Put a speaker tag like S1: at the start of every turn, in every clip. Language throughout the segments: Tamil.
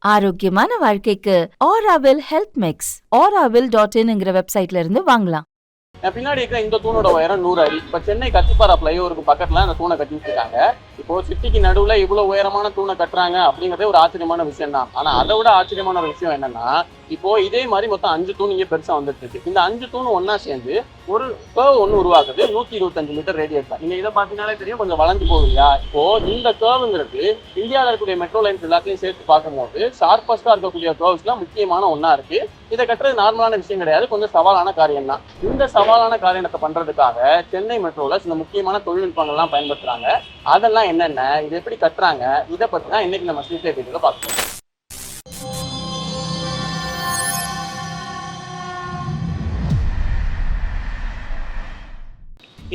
S1: ஆரோக்கியமான வாழ்க்கைக்கு ஆராவில் ஹெல்த் மிக்ஸ் auraville.in வெப்சைட்ல இருந்து வாங்கலாம்.
S2: பின்னாடி இருக்கிற இந்த தூணோட உயரம் 100 அடி. இப்போ சென்னை கத்திப்பாரா ஃப்ளைஓவருக்கு பக்கத்துல அந்த தூணை கட்டிட்டு இருக்காங்க. இப்போ சிட்டிக்கு நடுவுல இவ்வளவு உயரமான தூணை கட்டுறாங்க அப்படிங்கிறதே ஒரு ஆச்சரியமான விஷயம் தான். ஆனா அதை விட ஆச்சரியமான ஒரு விஷயம் என்னன்னா, இப்போ இதே மாதிரி மொத்தம் 5 தூண் இங்கே பெருசா வந்துட்டு இருக்கு. இந்த 5 தூண் ஒன்னா சேர்ந்து ஒரு கர்வ் ஒன்று உருவாக்குது. 125 மீட்டர் ரேடியஸ் தான். நீங்க இதை பார்த்தீங்கன்னாலே தெரியும், கொஞ்சம் வளைஞ்சு போகுது இல்லையா? இப்போ இந்த கர்வுங்கிறது இந்தியாவில் இருக்கக்கூடிய மெட்ரோ லைன்ஸ் எல்லாத்தையும் சேர்த்து பார்க்கும்போது ஷார்பஸ்டா இருக்கக்கூடிய கர்வ்ஸ்ல முக்கியமான ஒன்னா இருக்கு. இதை கட்டுறது நார்மலான விஷயம் கிடையாது, கொஞ்சம் சவாலான காரியம் தான். இந்த சவாலான காரியத்தை பண்றதுக்காக சென்னை மெட்ரோல சில முக்கியமான தொழில்நுட்பங்கள்லாம் பயன்படுத்துறாங்க. அதெல்லாம் என்னென்ன, இது எப்படி கட்டுறாங்க, இதை பத்தி தான் இன்னைக்கு நம்ம ஸ்ட்ரீட் லைட் வீடியோல பார்க்கலாம்.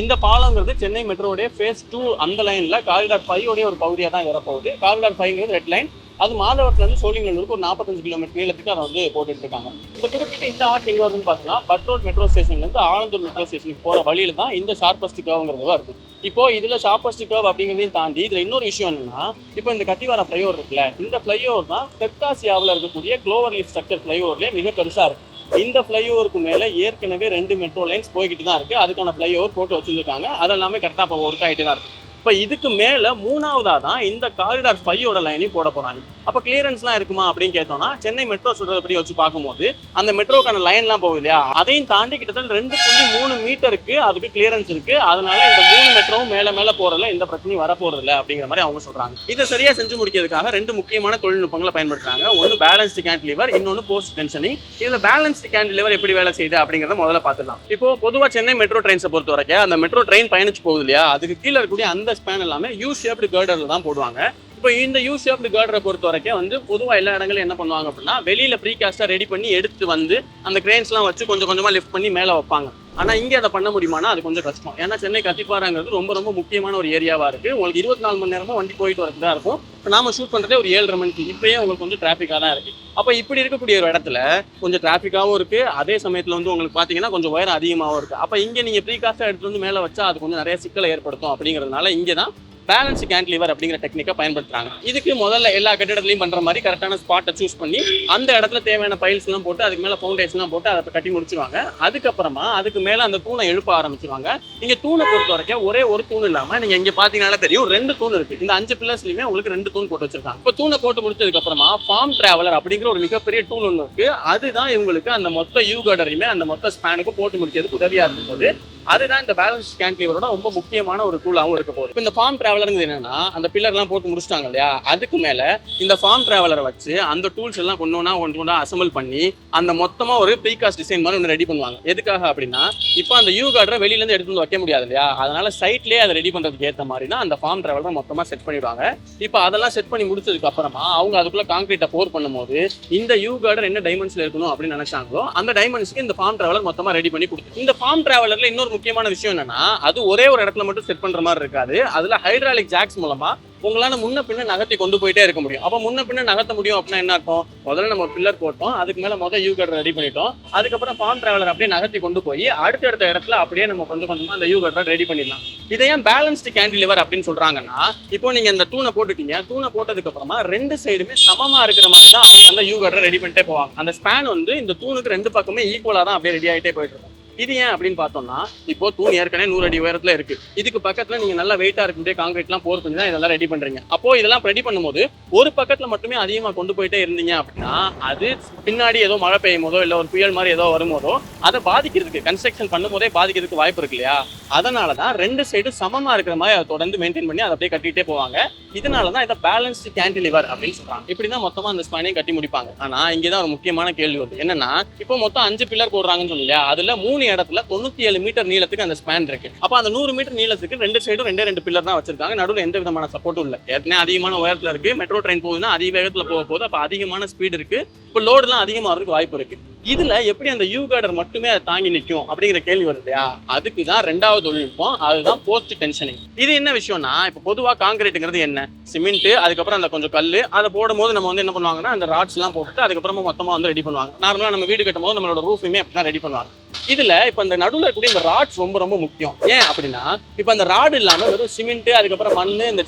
S2: இந்த பாலங்கிறது சென்னை மெட்ரோடைய ஃபேஸ் 2 அந்த லைன்ல காரிடார் 5 உடைய ஒரு பகுதியாக தான் வரப்போகுது. காரிடார் 5 ரெட் லைன், அது மாதவரத்துலேருந்து சோழிங்கநல்லூருக்கு ஒரு 45 கிலோமீட்டர் நீளத்துக்கு அதை வந்து போட்டுட்டு இருக்காங்க. இப்போ குறிப்பிட்ட இந்த ஆர்ட் எங்கே வருதுன்னு பார்த்தீங்கன்னா, பட்ரோட் மெட்ரோ ஸ்டேஷன்லேருந்து ஆலந்தூர் மெட்ரோ ஸ்டேஷனுக்கு போகிற வழியில தான் இந்த ஷார்பஸ்ட் கர்வ்ங்கிறது வருது. இப்போ இதுல ஷார்பஸ்ட் கர்வ் அப்படிங்கிறதையும் தாண்டி இதுல இன்னொரு விஷயம் என்னன்னா, இப்போ இந்த கத்திவாரா ஃப்ளைஓவர் இருக்குல்ல, இந்த ஃப்ளைஓவர் தான் தெற்காசியாவில் இருக்கக்கூடிய க்ளோவர் லீஃப் ஸ்ட்ரக்சர் ஃப்ளைஓவர்லேயே மிக பெருசா இருக்கு. இந்த ஃப்ளைஓவருக்கு மேல ஏற்கனவே 2 மெட்ரோ லைன்ஸ் போய்கிட்டு தான் இருக்கு. அதுக்கான ஃப்ளைஓவர் போட்டு வச்சிருக்காங்க. அதெல்லாமே கரெக்டாக இப்போ ஒர்க் ஆகிட்டு தான் இருக்கு. இப்போ இதுக்கு மேல 3ஆவதா தான் இந்த காரிடார் 5 லைனையும் போட போறாங்க. அப்போ கிளியரன்ஸ்லாம் இருக்குமா அப்படின்னு கேட்டோம்னா, சென்னை மெட்ரோ சொல்றதை பற்றி வச்சு பார்க்கும்போது அந்த மெட்ரோக்கான லைன்லாம் போகுது இல்லையா, அதையும் தாண்டி கிட்டத்தட்ட 2.3 மீட்டருக்கு அதுக்கு கிளியரன்ஸ் இருக்கு. அதனால இந்த 3 மெட்ரோவும் மேல போறதுல எந்த பிரச்சனையும் வரப்போறது இல்லை அப்படிங்கிற மாதிரி அவங்க சொல்றாங்க. இதை சரியா செஞ்சு முடிக்கிறதுக்காக 2 முக்கியமான தொழில்நுட்பங்களை பயன்படுத்துறாங்க. ஒன்று பேலன்ஸ்டு கேன்டிலிவர், இன்னொன்று போஸ்ட் டென்ஷனிங். இதுல பேலன்ஸ்டு கேன்டிலிவர் எப்படி வேலை செய்யுது அப்படிங்கிறத முதல்ல பார்த்துக்கலாம். இப்போ பொதுவாக சென்னை மெட்ரோ ட்ரெயின்ஸை பொறுத்த வரைக்கும் அந்த மெட்ரோ ட்ரெயின் பயணிச்சு போகுது இல்லையா, அதுக்கு கீழே இருக்கக்கூடிய அந்த ஸ்பேன் எல்லாமே யூ ஷேப்டு கர்டர்ல தான் போடுவாங்க. இப்போ இந்த யூ ஷேப்டு கர்டரை பொறுத்த வரைக்கும் வந்து பொதுவாக எல்லா இடங்களும் என்ன பண்ணுவாங்க அப்படின்னா, வெளியில ப்ரீகாஸ்டா ரெடி பண்ணி எடுத்து வந்து அந்த கிரெயின்ஸ்லாம் வச்சு கொஞ்சம் கொஞ்சமா லிஃப்ட் பண்ணி மேலே வைப்பாங்க. ஆனா இங்கே அதை பண்ண முடியுமானா அது கொஞ்சம் கஷ்டம். ஏன்னா சென்னை கத்திப்பாராங்கிறது ரொம்ப முக்கியமான ஒரு ஏரியாவா இருக்கு. உங்களுக்கு 24 மணி நேரமும் வண்டி போயிட்டு வரது தான் இருக்கும். இப்போ நாம ஷூட் பண்றதே ஒரு 7:30 மணிக்கு. இப்பயே உங்களுக்கு கொஞ்சம் டிராஃபிக்காக தான் இருக்கு. அப்போ இப்படி இருக்கக்கூடிய ஒரு இடத்துல கொஞ்சம் டிராஃபிக்காகவும் இருக்கு, அதே சமயத்தில் வந்து உங்களுக்கு பார்த்தீங்கன்னா கொஞ்சம் உயரம் அதிகமாகவும் இருக்கு. அப்போ இங்கே நீங்க ப்ரீகாஸ்டா எடுத்து வந்து மேலே வச்சா அது கொஞ்சம் நிறைய சிக்கலை ஏற்படுத்தும். அப்படிங்கிறதுனால இங்கே தான் பேலன்ஸ் கேன்டிலிவர் அப்படிங்கிற டெக்னிக்கை பயன்படுத்துறாங்க. இதுக்கு முதல்ல எல்லா கட்டிடத்துலையும் பண்ற மாதிரி கரெக்டான ஸ்பாட்டை சூஸ் பண்ணி அந்த இடத்துல தேவையான பைல்ஸ் எல்லாம் போட்டு அதுக்கு மேல ஃபவுண்டேஷன்லாம் போட்டு அதை கட்டி முடிச்சுவாங்க. அதுக்கப்புறமா அதுக்கு மேல அந்த தூணை எழுப்ப ஆரம்பிச்சிருவாங்க. நீங்க தூணை பொறுத்த வரைக்கும் ஒரே ஒரு தூண் இல்லாம நீங்க இங்க பாத்தீங்கன்னா தெரியும் 2 தூண் இருக்கு. இந்த 5 பில்லர்ஸ்லயுமே உங்களுக்கு 2 தூண் போட்டு வச்சிருக்காங்க. இப்போ தூணை போட்டு முடிச்சதுக்கு அப்புறமா ஃபார்ம் டிராவலர் அப்படிங்கிற ஒரு மிகப்பெரிய டூல் ஒன்று இருக்கு. அதுதான் இவங்களுக்கு அந்த மொத்த யூ கர்டரையுமே அந்த மொத்த ஸ்பேனுக்கு போட்டு முடிக்கிறதுக்கு உதவியா இருக்கும்போது அதுதான் இந்த பேலன்ஸ் கேன்டிலிவரோட ரொம்ப முக்கியமான ஒரு டூலாகவும் இருக்க போகுது. இப்போ இந்த ஃபார்ம் டிராவலருங்கிறது என்னன்னா, அந்த பில்லர்லாம் போட்டு முடிச்சிட்டாங்க இல்லையா, அதுக்கு மேல இந்த ஃபார்ம் டிராவலரை வச்சு அந்த டூல்ஸ் எல்லாம் ஒன்றா அசம்பிள் பண்ணி அந்த மொத்தமா ஒரு ப்ரீகாஸ்ட் டிசைன் மாதிரி ஒன்று ரெடி பண்ணுவாங்க. எதுக்காக அப்படின்னா, இப்போ அந்த யூ கார்டரை வெளியில இருந்து எடுத்து வந்து வைக்க முடியாது இல்லையா, அதனால சைட்லேயே அதை ரெடி பண்றதுக்கு ஏற்ற மாதிரி தான் அந்த ஃபார்ம் டிராவலரை மொத்தமா செட் பண்ணிடுவாங்க. இப்போ அதெல்லாம் செட் பண்ணி முடிச்சதுக்கு அப்புறமா அவங்க அதுக்குள்ள கான்கிரீட்டை போர் பண்ணும்போது இந்த யூ கார்டர் என்ன டைமென்ஷன்ல இருக்கணும் அப்படின்னு நினைச்சாங்களோ அந்த டைமென்ஷனுக்கு இந்த ஃபார்ம் டிராவலர் மொத்தமா ரெடி பண்ணி கொடுத்து, இந்த ஃபார்ம் டிராவலர்ல இன்னொரு முக்கியமான விஷயம் என்னன்னா, அது ஒரே ஒரு இடத்துல மட்டும் செட் பண்ற மாதிரி இருக்காது. அதுல ஹைட்ராலிக் ஜாக்ஸ் மூலமா உங்களால முன்ன பின்ன நகர்த்தி கொண்டு போயிட்டே இருக்க முடியும். அப்ப முன்ன பின்ன நகர்த்த முடியும் அப்படின்னா என்ன அர்த்தம், முதல்ல நம்ம பில்லர் போட்டோம், அதுக்கு மேல முதல் யூ கர்டர் ரெடி பண்ணிட்டோம், அதுக்கப்புறம் ஃபார்ம் டிராவலர் அப்படியே நகர்த்தி கொண்டு போய் அடுத்த இடத்துல அப்படியே நம்ம கொஞ்சம் கொஞ்சமா அந்த யூ கர்டர் ரெடி பண்ணிடலாம். இதை ஏன் பேலன்ஸ்டு கேன்டிலிவர் அப்படின்னு சொல்றாங்கன்னா, இப்போ நீங்க இந்த தூணை போட்டுட்டீங்க, தூணை போட்டதுக்கு அப்புறமா 2 சைடுமே சமமா இருக்கிற மாதிரி தான் அவங்க அந்த யூ கர்டர் ரெடி பண்ணிட்டே போவாங்க. அந்த ஸ்பேன் வந்து இந்த தூணுக்கு 2 பக்கமே ஈக்குவலா தான் அப்படியே ரெடி ஆகிட்டே போயிட்டு இருக்கும். இது ஏன் அப்படின்னு பார்த்தோம்னா, இப்போ தூண் ஏற்கனவே 100 அடி உயரத்துல இருக்கு. இதுக்கு பக்கத்துல நீங்க நல்லா வெயிட்டா இருக்கின்ற கான்கிரீட்லாம் போர் பண்ணி தான் இதெல்லாம் ரெடி பண்றீங்க. அப்போ இதெல்லாம் ரெடி பண்ணும்போது ஒரு பக்கத்துல மட்டுமே அதிகமா கொண்டு போயிட்டே இருந்தீங்க அப்படின்னா, அது பின்னாடி ஏதோ மழை பெய்யும் போதோ இல்ல ஒரு புயல் மாதிரி ஏதோ வரும்போதோ அதை பாதிக்கிறதுக்கு, கன்ஸ்ட்ரக்ஷன் பண்ணும் போதே பாதிக்கிறதுக்கு வாய்ப்பு இருக்கு இல்லையா. அதனாலதான் 2 சைடு சமமா இருக்கிற மாதிரி அதை தொடர்ந்து மெயின்டைன் பண்ணி அதை அப்படியே கட்டிட்டே போவாங்க. இதனாலதான் இதை பேலன்ஸ்டு கேன்டிலிவர் அப்படின்னு சொல்றாங்க. இப்படிதான் மொத்தமா அந்த ஸ்பேனையும் கட்டி முடிப்பாங்க. ஆனா இங்கதான் ஒரு முக்கியமான கேள்வி வருது. என்னன்னா, இப்போ மொத்தம் 5 பில்லர் போடுறாங்கன்னு சொன்னீங்க, அதுல 3 இடத்துல 97 மீட்டர் நீளத்துக்கு அந்த ஸ்பேன் இருக்கு. அப்ப அந்த 100 மீட்டர் நீளத்துக்கு 2 சைடும் 2 பில்லர் தான் வச்சிருக்காங்க. நடுவில் எந்த விதமான சப்போர்ட்டும் இல்லை. ஏற்கனவே அதிகமான உயரத்துல இருக்கு, மெட்ரோ ட்ரெயின் போகுதுன்னா அதிக வேகத்துல போகுது. அப்ப அதிகமான ஸ்பீடு இருக்கு, இப்போ லோடு எல்லாம் அதிகமாகிறதுக்கு வாய்ப்பு இருக்கு. இதுல எப்படி அந்த யூ கார்டர் மட்டுமே அதை தாங்கி நிற்கும் அப்படிங்கிற கேள்வி வருது இல்லையா, அதுக்குதான் 2வது தொழில்நுட்பம், அதுதான் போஸ்ட் டென்ஷனிங். இது என்ன விஷயம்னா, இப்போ பொதுவா கான்கிரீட்ங்கிறது என்ன, சிமெண்ட், அதுக்கப்புறம் அந்த கொஞ்சம் கல், அதை போடும் போது நம்ம வந்து என்ன பண்ணுவாங்கன்னா அந்த ராட்ஸ் எல்லாம் போட்டு அதுக்கப்புறமா மொத்தமா வந்து ரெடி பண்ணுவாங்க. நார்மலா நம்ம வீடு கட்டும் போது நம்மளோட ரூஃபுமே அப்படிதான் ரெடி பண்ணுவாங்க. இதுல இப்ப இந்த நடுவுல இருக்கக்கூடிய இந்த ராட்ஸ் ரொம்ப ரொம்ப முக்கியம். ஏன் அப்படின்னா இப்ப அந்த ராடு இல்லாம வெறும் சிமெண்ட் அதுக்கப்புறம் மண்ணு இந்த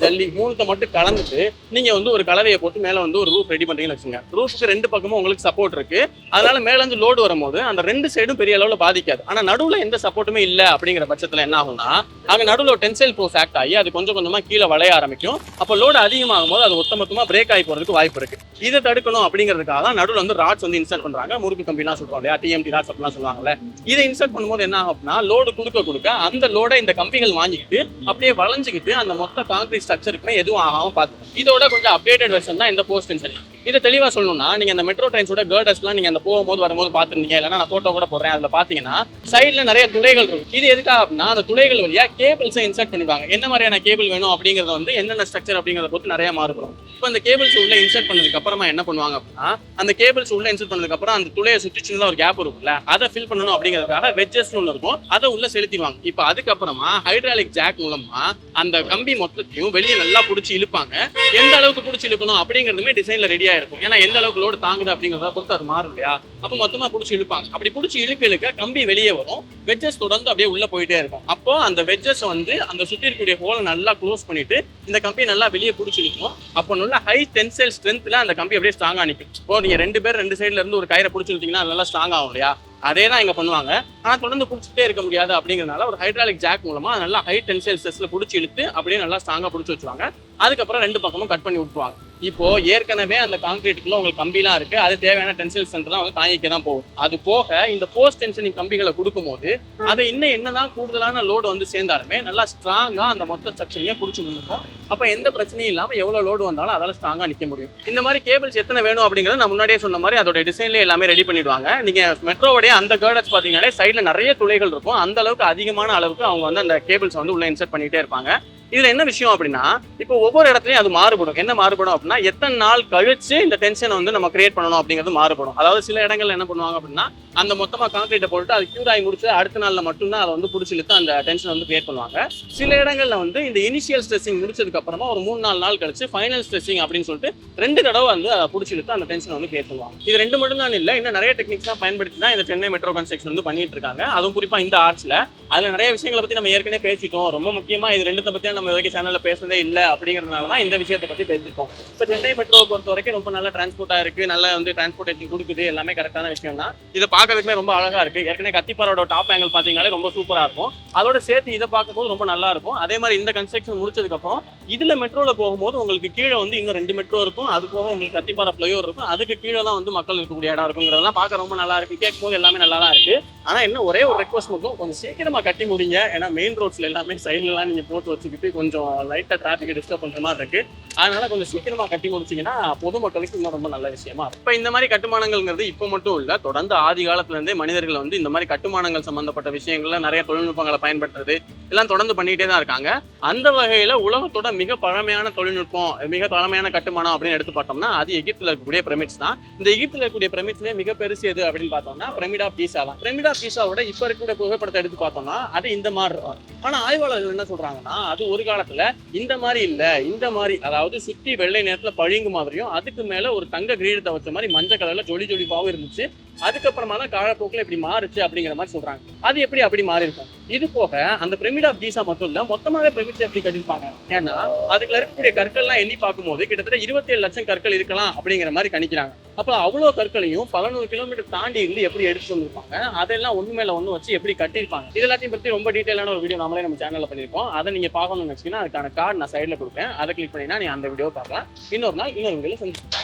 S2: ஜல்லி மூணுத்தை மட்டும் கலந்துட்டு நீங்க வந்து ஒரு கலவையை போட்டு மேல வந்து ஒரு ரூஃப் ரெடி பண்றீங்கன்னு வச்சுங்க. ரூஃப்க்கு ரெண்டு பக்கமும் உங்களுக்கு சப்போர்ட் இருக்கு. அதனால மேல இருந்து லோடு வரும்போது அந்த ரெண்டு சைடும் பெரிய அளவுல பாதிக்காது. ஆனா நடுவுல எந்த சப்போர்ட்டுமே இல்ல அப்படிங்கிற பட்சத்துல என்ன ஆகும்னா அங்க நடுவுல ஒரு டென்சைல் ஃபோர்ஸ் ஆக்ட் ஆகி அது கொஞ்சம் கொஞ்சமா கீழே வளைய ஆரம்பிக்கும். அப்ப லோடு அதிகமாகும் போது அது ஒத்தமொத்தமா பிரேக் ஆகி போறதுக்கு வாய்ப்பு இருக்கு. இதை தடுக்கணும் அப்படிங்கிறதுக்காக தான் நடுவுல வந்து ராட்ஸ் வந்து இன்ஸ்டால் பண்றாங்க. முறுக்கு கம்பிலாம் சொல்றோம் இல்லையா, டிஎம்டி ராட்ஸ் அப்படிலாம் சொல்லுவாங்கல்ல. இதை இன்ஸ்டால் பண்ணும்போது என்ன ஆகும் அப்படின்னா லோடு கொடுக்க அந்த லோட இந்த கம்பிகள் வாங்கிக்கிட்டு அப்படியே வளைஞ்சுக்கிட்டு அந்த மொத்த கான்கிரீட் ஸ்ட்ரக்சருக்குமே எதுவும் ஆகாம பார்த்து இதோட கொஞ்சம் அப்டேட்டட் வெர்ஷன் தான் இந்த போஸ்ட் டென்ஷன். இதை தெளிவா சொல்லணும்னா நீங்க அந்த மெட்ரோ ட்ரெயின்ஸோட கேர்டர்ஸ்லாம் நீங்க அந்த போகும்போது வரும்போது பாத்துருந்தீங்க, இல்லைன்னா நான் போட்டோ கூட போடுறேன். அதுல பாத்தீங்கன்னா சைட்ல நிறைய துளைகள் இருக்கும். இது எதுக்காக அப்படின்னா அந்த துளைகள் வழியா கேபிள்ஸை இன்சர்ட் பண்ணிப்பாங்க. என்ன மாதிரியான கேபிள் வேணும் அப்படிங்கறது வந்து என்னென்ன ஸ்ட்ரக்சர் அப்படிங்கறத பொறுத்து நிறைய மாறுபடும். இப்போ அந்த கேபிள்ஸ் உள்ள இன்சர்ட் பண்ணதுக்கு அப்புறமா என்ன பண்ணுவாங்க அப்படின்னா அந்த கேபிள்ஸ் உள்ள இன்சர்ட் பண்ணதுக்கு அப்புறம் அந்த துளையை சுற்றி சின்னதா ஒரு கேப் இருக்கும்ல, அதை ஃபில் பண்ணணும் அப்படிங்கிறதுக்காக வெட்ஜஸ் ஒன்று இருக்கும், அதை உள்ள செலுத்திடுவாங்க. இப்போ அதுக்கப்புறமா ஹைட்ராலிக் ஜாக் மூலமா அந்த கம்பி மொத்தத்தையும் வெளியே நல்லா பிடிச்சி இழுப்பாங்க. எந்த அளவுக்கு பிடிச்சி இழுக்கணும் அப்படிங்கிறதுமே டிசைன்ல ரெடியா இருக்கும். ஏன்னா எந்த அளவுக்கு லோடு தாங்குது அப்படிங்கிறத பொறுத்து அது மாறும் இல்லையா. அப்போ மொத்தமா பிடிச்சி இழுப்பாங்க. அப்படி பிடிச்சி இழுக்க கம்பி வெளியே வரும், வெட்ஜஸ் தொடர்ந்து அப்படியே உள்ள போயிட்டே இருக்கும். அப்போ அந்த வெட்ஜஸ் வந்து அந்த சுற்றி இருக்கக்கூடிய ஹோலை நல்லா க்ளோஸ் பண்ணிட்டு இந்த கம்பி நல்லா வெளியே பிடிச்சி இழுக்கும். அப்போ நல்ல ஹை டென்சைல் ஸ்ட்ரென்த்ல அந்த கம்பி அப்படியே ஸ்ட்ராங்கா நிற்கும். இப்போ நீங்க ரெண்டு பேர் ரெண்டு சைட்ல இருந்து ஒரு கயிறை பிடிச்சி இழுத்தீங்கன்னா அது நல்லா ஸ்ட்ராங் ஆகும் இல்லையா. அதே தான் இங்க பண்ணுவாங்க. ஆனா தொடர்ந்து பிடிச்சிட்டே இருக்க முடியாது அப்படிங்கிறதுனால ஒரு ஹைட்ராலிக் ஜாக் மூலமா நல்லா ஹை டென்சைல் ஸ்ட்ரெஸ்ல பிடிச்சி இழுத்து அப்படியே நல்லா ஸ்ட்ராங்கா பிடிச்சி வச்சுருவாங்க. அதுக்கப்புறம் ரெண்டு பக்கமும் கட் பண்ணி விட்டுருவாங்க. இப்போ ஏற்கனவே அந்த கான்கிரீட்டுக்குள்ள உங்களுக்கு கம்பிலாம் இருக்கு, அது தேவையான டென்சைல் ஸ்ட்ரென்த் தான் வந்து தாங்கிக்க தான் போகும். அது போக இந்த போஸ்ட் டென்ஷனிங் கம்பிகளை கொடுக்கும்போது அதை இன்னும் என்னதான் கூடுதலான லோடு வந்து சேர்ந்தாலுமே நல்லா ஸ்ட்ராங்கா அந்த மொத்த ஸ்ட்ரக்சரையும் பிடிச்சி நிற்கும். அப்ப எந்த பிரச்சனையும் இல்லாம எவ்வளவு லோடு வந்தாலும் அதால ஸ்ட்ராங்கா நிக்க முடியும். இந்த மாதிரி கேபிள்ஸ் எத்தனை வேணும் அப்படிங்கறது நான் முன்னாடியே சொன்ன மாதிரி அதோட டிசைன்ல எல்லாமே ரெடி பண்ணிடுவாங்க. நீங்க மெட்ரோவுடைய அந்த கேர்டர்ஸ் பாத்தீங்கன்னா சைட்ல நிறைய துளைகள் இருக்கும். அந்த அளவுக்கு அதிகமான அளவுக்கு அவங்க வந்து அந்த கேபிள்ஸ் வந்து உள்ள இன்சர்ட் பண்ணிட்டே இருப்பாங்க. இதுல என்ன விஷயம் அப்படின்னா இப்போ ஒவ்வொரு இடத்துலயும் அது மாறுபடும். என்ன மாறுபடும் அப்படின்னா எத்தனை நாள் கழிச்சு இந்த டென்ஷனை வந்து நம்ம கிரியேட் பண்ணணும் அப்படிங்கிறது மாறுபடும். அதாவது சில இடங்கள்ல என்ன பண்ணுவாங்க அப்படின்னா அந்த மொத்தமா கான்கிரீட்டை போட்டு அது கியூர் ஆகி முடிச்சு அடுத்த நாள்ல மட்டும்தான் அதை வந்து பிடிச்சி இழுத்து அந்த டென்ஷன் வந்து கிரியேட் பண்ணுவாங்க. சில இடங்கள்ல வந்து இந்த இனிஷியல் ஸ்ட்ரெஸ்ஸிங் முடிச்சதுக்கு அப்புறமா ஒரு 3-4 நாள் கழிச்சு ஃபைனல் ஸ்ட்ரெஸ்ஸிங் அப்படின்னு சொல்லிட்டு 2 தடவை வந்து அதை பிடிச்சி இழுத்து அந்த டென்ஷன் வந்து கிரியேட் பண்ணுவாங்க. இது 2 மட்டும் தான் இல்லை, இன்னும் நிறைய டெக்னிக்ஸ் தான் பயன்படுத்தி தான் இந்த சென்னை மெட்ரோ கன்ஸ்ட்ரக்ஷன் வந்து பண்ணிட்டு இருக்காங்க. அதுவும் குறிப்பா இந்த ஆர்ட்ஸ்ல அதுல நிறைய விஷயங்களை பத்தி நம்ம ஏற்கனவே பேசிட்டோம். ரொம்ப முக்கியமா இது 2 பத்தி நம்ம வரைக்கும் சேனல்ல பேசுறதே இல்லை அப்படிங்கிறதுனாலதான் இந்த விஷயத்தை பத்தி பேசிருக்கோம். இப்போ சென்னை மெட்ரோவை பொறுத்த வரைக்கும் ரொம்ப நல்ல டிரான்ஸ்போர்ட்டா இருக்கு, நல்லா வந்து டிரான்ஸ்போர்ட்டேஷன் கொடுக்குது, எல்லாமே கரெக்டான விஷயம் தான். இதை பார்க்கறதுக்குமே ரொம்ப அழகா இருக்கு. ஏற்கனவே கத்திப்பாரோட டாப் ஆங்கிள் பாத்தீங்கன்னாலே ரொம்ப சூப்பரா இருக்கும். அதோட சேர்த்து இதை பார்க்கும்போது ரொம்ப நல்லா இருக்கும். அதே மாதிரி இந்த கன்ஸ்ட்ரக்ஷன் முடிச்சதுக்கு அப்புறம் இதுல மெட்ரோல போகும்போது உங்களுக்கு கீழே வந்து இன்னும் 2 மெட்ரோ இருக்கும். அது போக உங்களுக்கு கத்திப்பாரா ஃப்ளைஓவர் இருக்கும். அதுக்கு கீழே தான் வந்து மக்கள் இருக்கக்கூடிய இடம் இருக்குங்கிறதெல்லாம் பார்க்க ரொம்ப நல்லா இருக்கு. கேட்கும் போது எல்லாமே நல்லா தான் இருக்கு. ஆனா என்ன ஒரே ஒரு ரெக்வஸ்ட் மட்டும், கொஞ்சம் சீக்கிரமா கட்டி முடிங்க. ஏன்னா மெயின் ரோட்ஸ்ல எல்லாமே சைட்லாம் நீங்க போட்டு வச்சுக்கிட்டு கொஞ்சம் லைட்டா டிராபிக் டிஸ்டர்ப் பண்ற மாதிரி இருக்கு. அதனால கொஞ்சம் சீக்கிரமா கட்டி முடிச்சீங்கன்னா பொதுமக்களுக்கு இன்னும் ரொம்ப நல்ல விஷயமா. இப்ப இந்த மாதிரி கட்டுமானங்கள்ங்கிறது இப்ப மட்டும் இல்ல, தொடர்ந்து ஆதி காலத்துல இருந்தே மனிதர்கள் வந்து இந்த மாதிரி கட்டுமானங்கள் சம்பந்தப்பட்ட விஷயங்கள்ல நிறைய தொழில்நுட்பங்களை பயன்படுத்துறது எல்லாம் தொடர்ந்து பண்ணிட்டே தான் இருக்காங்க. அந்த வகையில உலகத்தோட மிக பழமையான தொழில்நுட்பம், மிக பழமையான கட்டுமானம் அப்படின்னு எடுத்து பார்த்தோம்னா அது எகிப்துல இருக்கக்கூடிய பிரமிட்ஸ் தான். இந்த எகிப்துல இருக்கக்கூடிய பிரமிட்ஸ்லேயே மிக பெருசு எது அப்படின்னு பார்த்தோம்னா பிரமிட் ஆஃப் கீசா தான். பிரமிட் ஆஃப் கீசாவோட இப்ப இருக்கக்கூடிய புகைப்படத்தை எடுத்து பார்த்தோம்னா அது இந்த மாதிரி இருக்கும். ஆனா ஆய்வாளர்கள் என்ன சொல்றாங்கன்னா அது ஒரு காலத்துல இந்த மாதிரி இல்ல, இந்த மாதிரி அதாவது சுத்தி வெள்ளை நேரத்துல பழிங்கு மாதிரியும் அதுக்கு மேல ஒரு தங்க கிரீடத்தை வச்ச மாதிரி மஞ்சள் கலர்ல ஜொலிபாவும் இருந்துச்சு. அதுக்கப்புறமா தான் காலப்போக்கில் இப்படி மாறுச்சு அப்படிங்கிற மாதிரி சொல்றாங்க. அது எப்படி அப்படி மாறி இருக்கும். இது போக அந்த பிரமிட் ஆஃப் கீசா மட்டும் இல்ல, மொத்தமாவே பிரமிட்ஸ் எப்படி கட்டிருப்பாங்க. ஏன்னா அதுக்குள்ள இருக்கக்கூடிய கற்கள்லாம் எண்ணி பார்க்கும்போது கிட்டத்தட்ட 27 லட்சம் கற்கள் இருக்கலாம் அப்படிங்கிற மாதிரி கணிக்கிறாங்க. அப்ப அவ்வளவு கற்களையும் 11 கிலோமீட்டர் தாண்டி இருந்து எப்படி எடுத்து வந்திருப்பாங்க, அதெல்லாம் ஒண்ணு மேல ஒண்ணு வச்சு எப்படி கட்டிருப்பாங்க. இது எல்லாத்தையும் பத்தி ரொம்ப டீட்டெயிலான ஒரு வீடியோ நம்மளே நம்ம சேனல்ல பண்ணிருக்கோம். அதை நீங்க பார்க்கணும்னு வச்சுக்கீங்கன்னா அதுக்கான கார்டு நான் சைட்ல கொடுப்பேன். அதை கிளிக் பண்ணினா நீ அந்த வீடியோ பார்க்கலாம். இன்னொரு நாள் இன்னொரு வீடியோல சந்திப்போம்.